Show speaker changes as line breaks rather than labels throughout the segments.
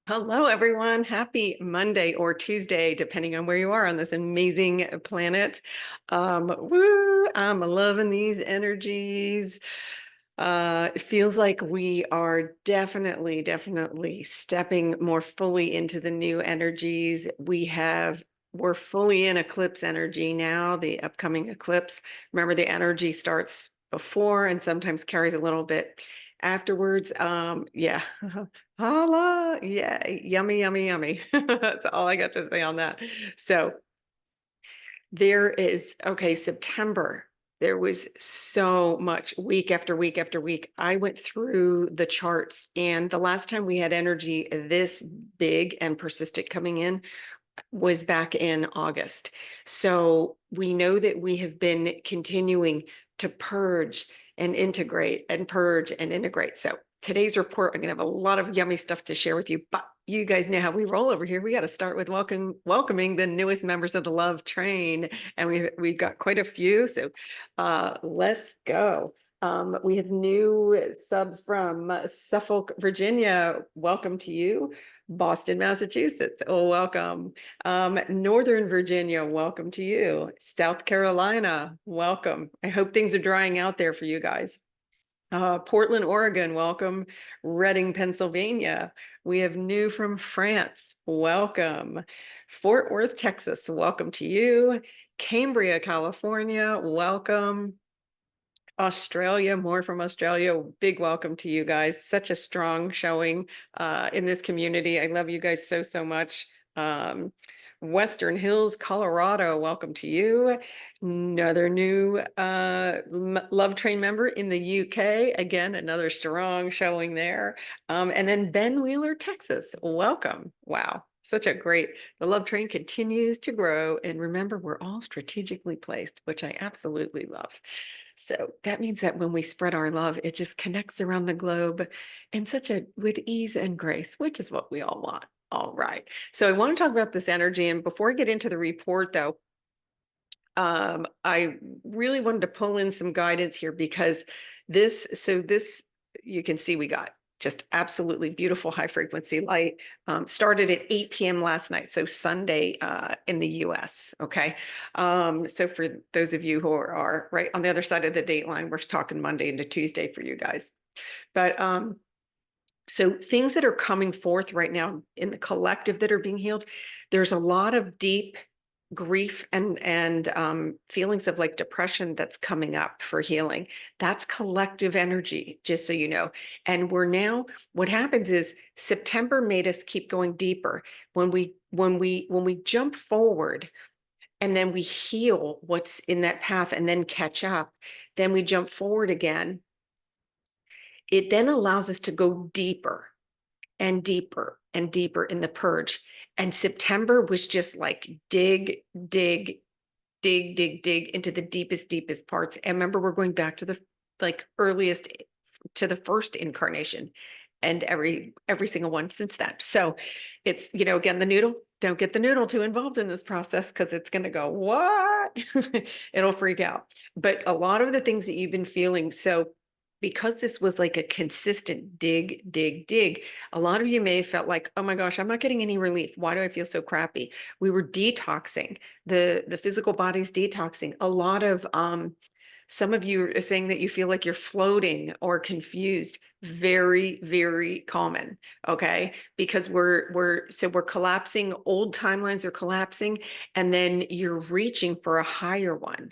Hello, everyone. Happy Monday or Tuesday, depending on where you are on this amazing planet. Woo, I'm loving these energies. It feels like we are definitely stepping more fully into the new energies. We're fully in eclipse energy now, the upcoming eclipse. Remember, the energy starts before and sometimes carries a little bit afterwards. Yeah. Holla, yeah, yummy, yummy, yummy. That's all I got to say on that. So there is, okay, September. There was so much week after week after week. I went through the charts, and the last time we had energy this big and persistent coming in was back in August. So we know that we have been continuing to purge and integrate and purge and integrate. So today's report, I'm going to have a lot of yummy stuff to share with you, but you guys know how we roll over here. We got to start with welcoming the newest members of the Love Train, and we've got quite a few. So let's go. We have new subs from Suffolk, Virginia. Welcome to you. Boston, Massachusetts. Oh, welcome. Northern Virginia, welcome to you. South Carolina, welcome. I hope things are drying out there for you guys. Portland, Oregon, welcome. Reading, Pennsylvania. We have new from France, welcome. Fort Worth, Texas, welcome to you. Cambria, California, welcome. Australia, more from Australia. Big welcome to you guys. Such a strong showing in this community. I love you guys so much. Western Hills, Colorado, welcome to you. Another new Love Train member in the UK. Again, another strong showing there. And then Ben Wheeler, Texas, welcome. Wow. Such a great, the Love Train continues to grow. And remember, we're all strategically placed, which I absolutely love. So that means that when we spread our love, it just connects around the globe in with ease and grace, which is what we all want. All right. So I want to talk about this energy. And before I get into the report, though, I really wanted to pull in some guidance here because this, you can see we got just absolutely beautiful high frequency light. Started at 8 p.m. last night, so Sunday in the US. Okay. So for those of you who are right on the other side of the date line, we're talking Monday into Tuesday for you guys. But so things that are coming forth right now in the collective that are being healed, there's a lot of deep grief and feelings of like depression that's coming up for healing. That's collective energy, just so you know. And what happens is September made us keep going deeper. When we jump forward and then we heal what's in that path and then catch up, then we jump forward again. It then allows us to go deeper and deeper and deeper in the purge. And September was just like dig into the deepest parts. And remember, we're going back to the like earliest to the first incarnation and every single one since then. So it's, again, the noodle, don't get the noodle too involved in this process because it's going to go, what? It'll freak out. But a lot of the things that you've been feeling, so because this was like a consistent dig, a lot of you may have felt like, oh my gosh, I'm not getting any relief. Why do I feel so crappy? We were detoxing. The physical body's detoxing. A lot of some of you are saying that you feel like you're floating or confused. Very common. Okay. Because we're collapsing, old timelines are collapsing, and then you're reaching for a higher one.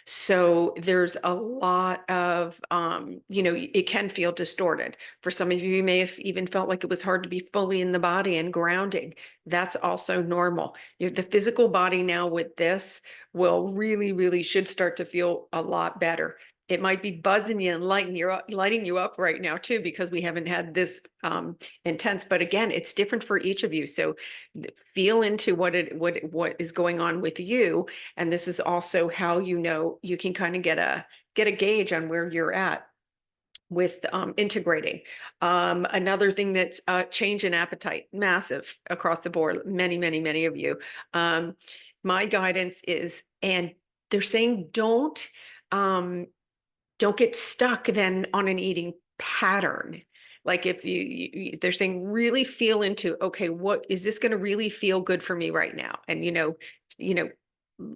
So there's a lot of it can feel distorted. For some of you, you may have even felt like it was hard to be fully in the body and grounding. That's also normal. The physical body now with this will really should start to feel a lot better. It might be buzzing you and lighting you up right now too, because we haven't had this intense. But again, it's different for each of you. So feel into what is going on with you, and this is also how you can kind of get a gauge on where you're at with integrating. Another thing that's change in appetite, massive across the board. Many of you. My guidance is, and they're saying don't get stuck then on an eating pattern. Like if they're saying really feel into, okay, what is this going to really feel good for me right now? And you know,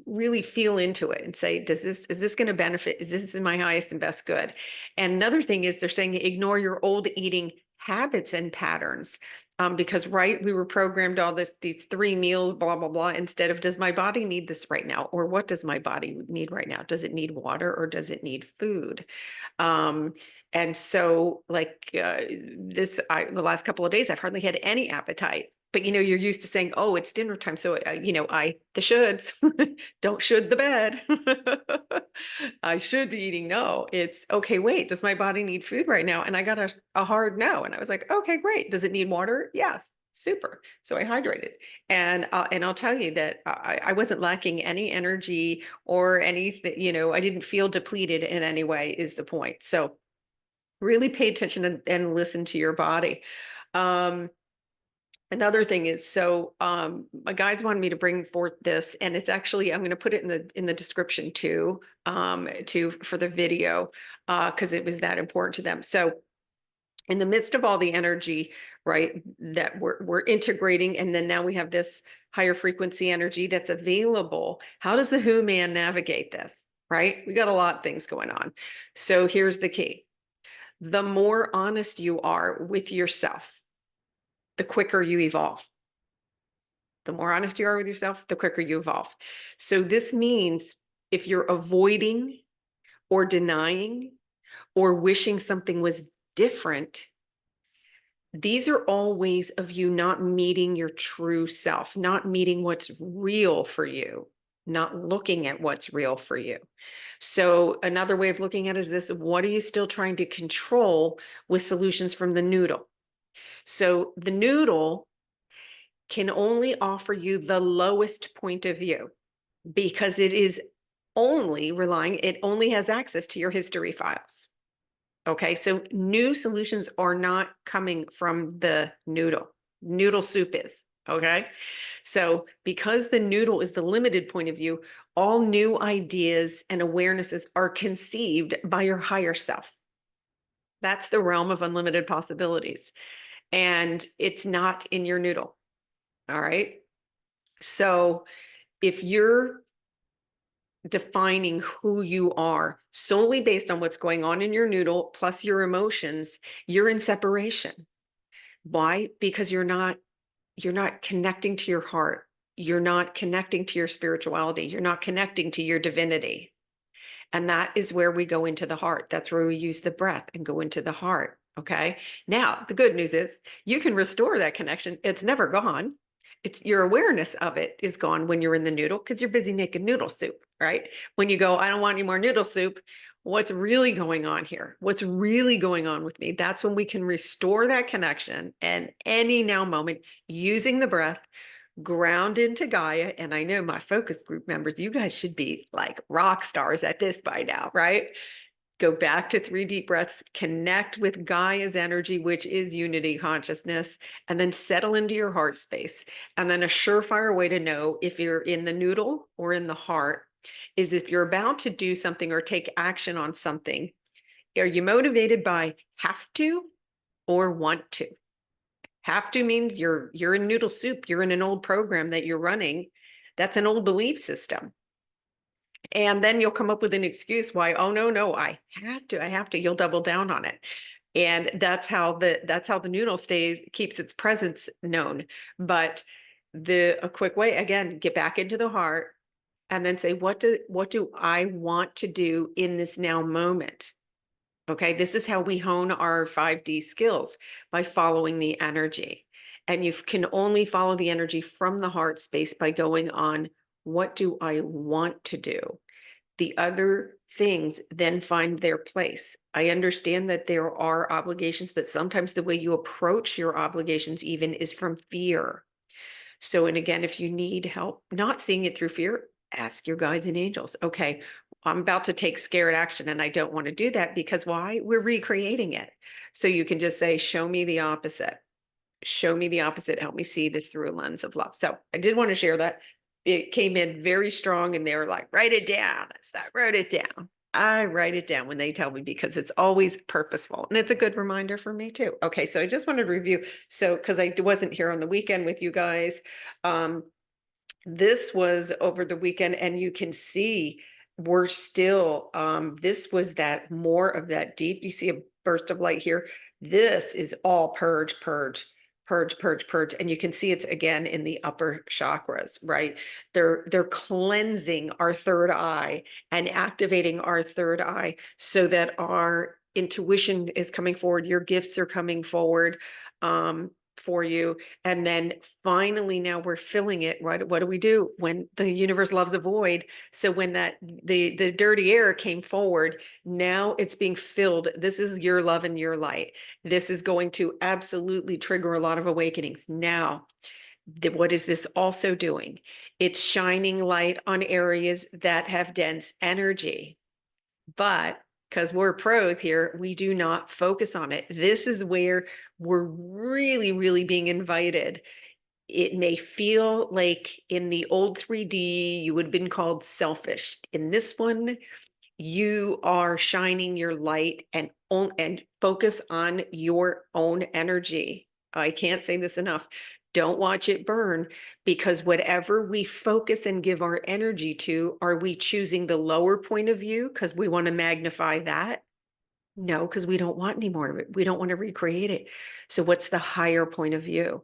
really feel into it and say, is this going to benefit? Is this in my highest and best good? And another thing is they're saying ignore your old eating habits and patterns. Because right, we were programmed these 3 meals, blah, blah, blah, instead of does my body need this right now? Or what does my body need right now? Does it need water or does it need food? Um, and so like the last couple of days, I've hardly had any appetite. But you're used to saying, "Oh, it's dinner time," so the shoulds don't should the bed. I should be eating. No, it's okay. Wait, does my body need food right now? And I got a hard no, and I was like, "Okay, great. Does it need water? Yes." Super. So I hydrated, and I'll tell you that I wasn't lacking any energy or anything. I didn't feel depleted in any way. Is the point? So really pay attention and listen to your body. Um, Another thing is, so my guides wanted me to bring forth this, and it's actually I'm going to put it in the description too, for the video, because it was that important to them. So in the midst of all the energy, right, that we're integrating, and then now we have this higher frequency energy that's available. How does the Who man navigate this? Right, we got a lot of things going on. So here's the key: the more honest you are with yourself, the quicker you evolve. The more honest you are with yourself, the quicker you evolve. So this means if you're avoiding or denying or wishing something was different, these are all ways of you not meeting your true self, not meeting what's real for you, not looking at what's real for you. So another way of looking at it is this: what are you still trying to control with solutions from the noodle? So the noodle can only offer you the lowest point of view because it only has access to your history files. Okay, so new solutions are not coming from the noodle. Noodle soup is. Okay, so because the noodle is the limited point of view, all new ideas and awarenesses are conceived by your higher self. That's the realm of unlimited possibilities. And it's not in your noodle. All right. So if you're defining who you are solely based on what's going on in your noodle plus your emotions, you're in separation. Why? Because you're not connecting to your heart. You're not connecting to your spirituality. You're not connecting to your divinity. And that is where we go into the heart. That's where we use the breath and go into the heart. Okay. Now, the good news is you can restore that connection. It's never gone. It's your awareness of it is gone when you're in the noodle because you're busy making noodle soup, right? When you go, I don't want any more noodle soup. What's really going on here? What's really going on with me? That's when we can restore that connection and any now moment using the breath, ground into Gaia. And I know my focus group members, you guys should be like rock stars at this by now, right? Go back to 3 deep breaths, connect with Gaia's energy, which is unity consciousness, and then settle into your heart space. And then a surefire way to know if you're in the noodle or in the heart is if you're about to do something or take action on something. Are you motivated by have to or want to? Have to means you're in noodle soup. You're in an old program that you're running. That's an old belief system. And then you'll come up with an excuse why, oh no, I have to. You'll double down on it. And that's how the noodle keeps its presence known. But a quick way, again, get back into the heart and then say, what do I want to do in this now moment? Okay, this is how we hone our 5D skills, by following the energy. And you can only follow the energy from the heart space by going on, what do I want to do? The other things then find their place. I understand that there are obligations, but sometimes the way you approach your obligations even is from fear. So, and again, if you need help not seeing it through fear, ask your guides and angels. Okay, I'm about to take scared action and I don't want to do that because why? We're recreating it. So you can just say, show me the opposite. Show me the opposite. Help me see this through a lens of love. So I did want to share that. It came in very strong and they were like, write it down. So I wrote it down. I write it down when they tell me because it's always purposeful and it's a good reminder for me too. Okay, so I just wanted to review. So, because I wasn't here on the weekend with you guys, um, this was over the weekend, and you can see we're still, this was that more of that deep, you see a burst of light here. This is all purge, purge, purge, purge, purge. And you can see it's again in the upper chakras, right? They're cleansing our third eye and activating our third eye so that our intuition is coming forward, your gifts are coming forward. For you. And then finally, now we're filling it. What do we do when the universe loves a void? So when the dirty air came forward, now it's being filled. This is your love and your light. This is going to absolutely trigger a lot of awakenings. Now, what is this also doing? It's shining light on areas that have dense energy. But because we're pros here, we do not focus on it. This is where we're really, really being invited. It may feel like in the old 3D, you would have been called selfish. In this one, you are shining your light and focus on your own energy. I can't say this enough. Don't watch it burn, because whatever we focus and give our energy to, are we choosing the lower point of view because we want to magnify that? No, because we don't want any more of it. We don't want to recreate it. So what's the higher point of view?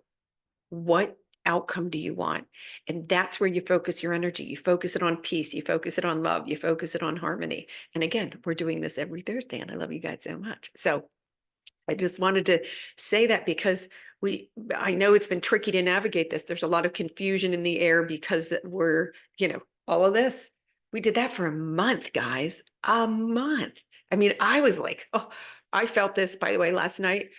What outcome do you want? And that's where you focus your energy. You focus it on peace. You focus it on love. You focus it on harmony. And again, we're doing this every Thursday, and I love you guys so much. So I just wanted to say that because I know it's been tricky to navigate this. There's a lot of confusion in the air because all of this. We did that for a month, guys, a month. I mean, I was like, oh, I felt this, by the way, last night.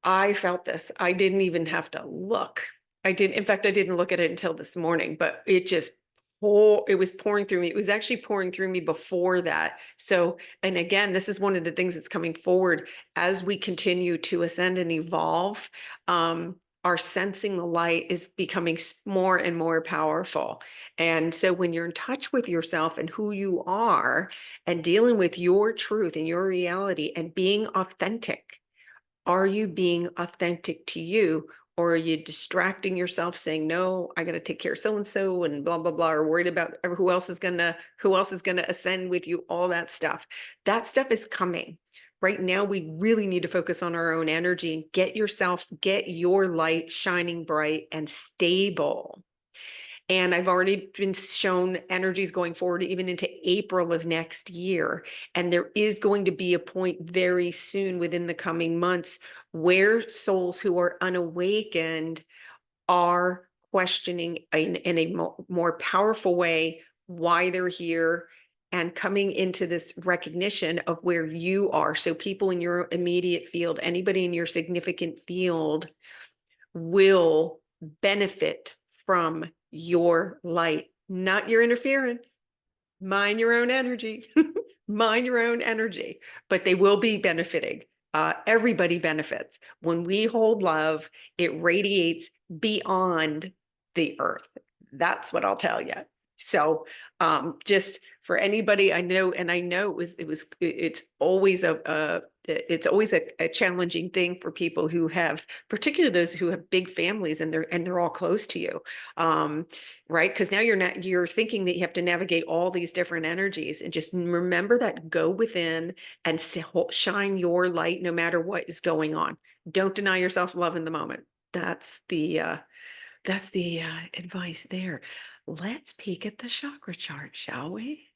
I felt this. I didn't even have to look. In fact, I didn't look at it until this morning, but it was pouring through me. It was actually pouring through me before that. So, and again, this is one of the things that's coming forward as we continue to ascend and evolve. Our sensing the light is becoming more and more powerful. And so when you're in touch with yourself and who you are and dealing with your truth and your reality and being authentic, are you being authentic to you, or are you distracting yourself saying, no, I got to take care of so and so and blah blah blah, or worried about who else is gonna ascend with you? All that stuff is coming. Right now we really need to focus on our own energy and get your light shining bright and stable. And I've already been shown energies going forward even into April of next year. And there is going to be a point very soon within the coming months where souls who are unawakened are questioning in a more powerful way why they're here and coming into this recognition of where you are. So people in your immediate field, anybody in your significant field, will benefit from your light, not your interference. Mind your own energy. Mind your own energy, but they will be benefiting. Everybody benefits. When we hold love, it radiates beyond the earth. That's what I'll tell you. So just for anybody, I know it's always a challenging thing for people who have, particularly those who have big families and they're all close to you. Right? Because now you're thinking that you have to navigate all these different energies, and just remember that go within and shine your light no matter what is going on. Don't deny yourself love in the moment. That's the advice there. Let's peek at the chakra chart, shall we?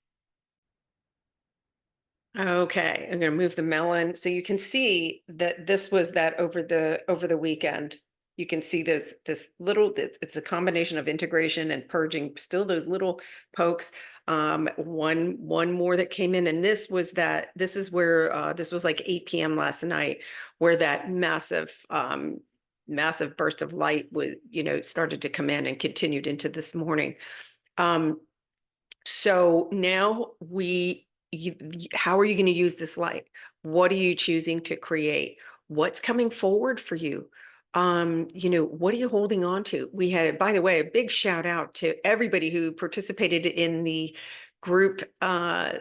Okay, I'm going to move the melon. So you can see that this was that over the weekend. You can see this little, it's a combination of integration and purging, still those little pokes. One more that came in, and this is where this was like 8 p.m. last night, where that massive burst of light was, started to come in and continued into this morning. So now how are you going to use this light? What are you choosing to create? What's coming forward for you? What are you holding on to? We had, by the way, a big shout out to everybody who participated in the group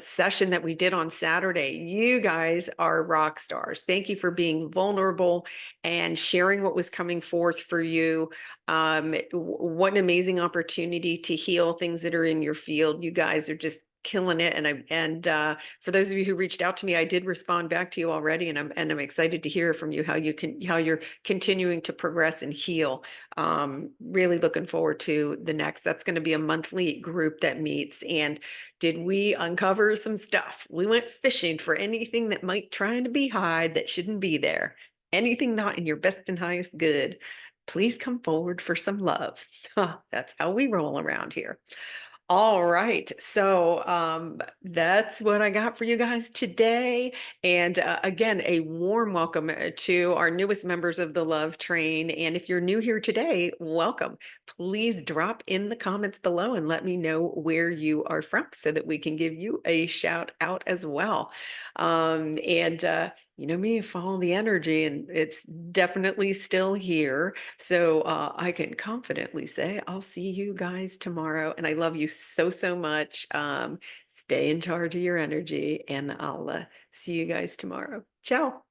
session that we did on Saturday. You guys are rock stars. Thank you for being vulnerable and sharing what was coming forth for you. What an amazing opportunity to heal things that are in your field. You guys are just killing it. And for those of you who reached out to me, I did respond back to you already, and I'm excited to hear from you how you're continuing to progress and heal. Really looking forward to the next. That's going to be a monthly group that meets. And did we uncover some stuff? We went fishing for anything that might try to be hide that shouldn't be there. Anything not in your best and highest good. Please come forward for some love. That's how we roll around here. All right. So that's what I got for you guys today. And again, a warm welcome to our newest members of the Love Train. And if you're new here today, welcome. Please drop in the comments below and let me know where you are from so that we can give you a shout out as well. And you know me, follow the energy, and it's definitely still here. So I can confidently say I'll see you guys tomorrow. And I love you so, so much. Stay in charge of your energy, and I'll see you guys tomorrow. Ciao.